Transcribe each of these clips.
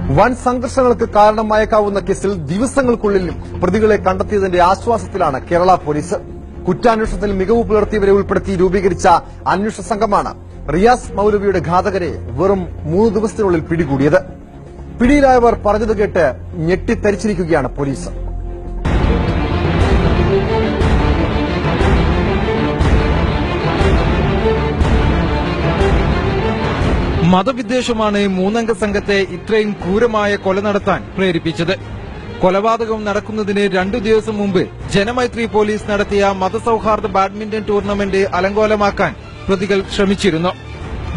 വൻ സംഘർഷങ്ങൾക്ക് കാരണമായേക്കാവുന്ന കേസിൽ ദിവസങ്ങൾക്കുള്ളിൽ പ്രതികളെ കണ്ടെത്തിയതിന്റെ ആശ്വാസത്തിലാണ് കേരള പോലീസ്. കുറ്റാന്വേഷണത്തിൽ മികവ് പുലർത്തിയവരെ ഉൾപ്പെടുത്തി രൂപീകരിച്ച അന്വേഷണ സംഘമാണ് റിയാസ് മൌലവിയുടെ ഘാതകരെ വെറും 3 ദിവസത്തിനുള്ളിൽ പിടികൂടിയത്. പിടിയിലായവർ പറഞ്ഞത് കേട്ട് ഞെട്ടിത്തരിച്ചിരിക്കുകയാണ് പോലീസ്. മതവിദ്വേഷമാണ് 3 അംഗ സംഘത്തെ ഇത്രയും ക്രൂരമായ കൊല നടത്താൻ പ്രേരിപ്പിച്ചത്. കൊലപാതകം നടക്കുന്നതിന് 2 ദിവസം മുമ്പ് ജനമൈത്രി പോലീസ് നടത്തിയ മതസൌഹാർദ്ദ ബാഡ്മിന്റൺ ടൂർണമെന്റ് അലങ്കോലമാക്കാൻ പ്രതികൾ ശ്രമിച്ചിരുന്നു.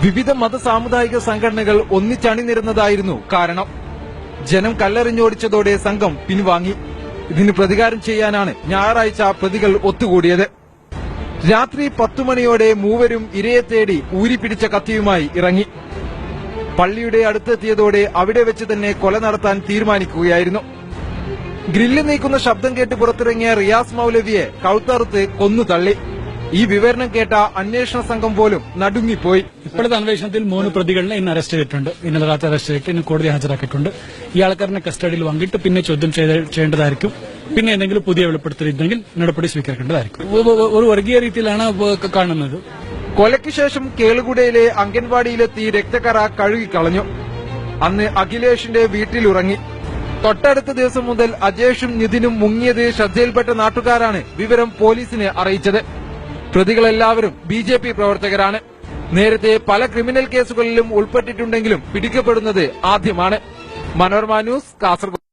വിവിധ മതസാമുദായിക സംഘടനകൾ ഒന്നിച്ചണിനിരുന്നതായിരുന്നു കാരണം. ജനം കല്ലെറിഞ്ഞോടിച്ചതോടെ സംഘം പിൻവാങ്ങി. ഇതിന് പ്രതികാരം ചെയ്യാനാണ് ഞായറാഴ്ച പ്രതികൾ ഒത്തുകൂടിയത്. രാത്രി 10 മണിയോടെ മൂവരും ഇരയെ തേടി ഊരിപ്പിടിച്ച കത്തിയുമായി ഇറങ്ങി. പള്ളിയുടെ അടുത്തെത്തിയതോടെ അവിടെ വെച്ച് തന്നെ കൊല നടത്താൻ തീരുമാനിക്കുകയായിരുന്നു. ഗ്രില്ല് നീക്കുന്ന ശബ്ദം കേട്ട് പുറത്തിറങ്ങിയ റിയാസ് മൌലവിയെ കഴുത്തറുത്ത് കൊന്നു തള്ളി. ഈ വിവരണം കേട്ട അന്വേഷണ സംഘം പോലും നടുങ്ങിപ്പോയി. ഇപ്പോഴത്തെ അന്വേഷണത്തിൽ 3 പ്രതികളെ ഇന്ന് അറസ്റ്റ് ചെയ്തിട്ടുണ്ട്. ഇന്നലെ രാത്രി അറസ്റ്റ് ചെയ്തിട്ട് ഇന്ന് കോടതി ഹാജരാക്കിയിട്ടുണ്ട്. ഈ ആൾക്കാരനെ കസ്റ്റഡിയിൽ വാങ്ങിയിട്ട് പിന്നെ ചോദ്യം ചെയ്യേണ്ടതായിരിക്കും. പിന്നെ എന്തെങ്കിലും പുതിയ വെളിപ്പെടുത്തലുണ്ടെങ്കിൽ നടപടി സ്വീകരിക്കേണ്ടതായിരിക്കും. ഒരു വർഗീയ രീതിയിലാണ് കാണുന്നത്. കൊലയ്ക്ക് ശേഷം കേളുകുടയിലെ അംഗൻവാടിയിലെത്തി രക്തക്കറ കഴുകിക്കളഞ്ഞു. അന്ന് അഖിലേഷിന്റെ വീട്ടിലുറങ്ങി. തൊട്ടടുത്ത ദിവസം മുതൽ അജേഷും നിതിനും മുങ്ങിയത് ശ്രദ്ധയിൽപ്പെട്ട നാട്ടുകാരാണ് വിവരം പോലീസിനെ അറിയിച്ചത്. പ്രതികളെല്ലാവരും BJP പ്രവർത്തകരാണ്. നേരത്തെ പല ക്രിമിനൽ കേസുകളിലും ഉൾപ്പെട്ടിട്ടുണ്ടെങ്കിലും പിടിക്കപ്പെടുന്നത് ആദ്യമാണ്. മനോരമ ന്യൂസ്, കാസർഗോഡ്.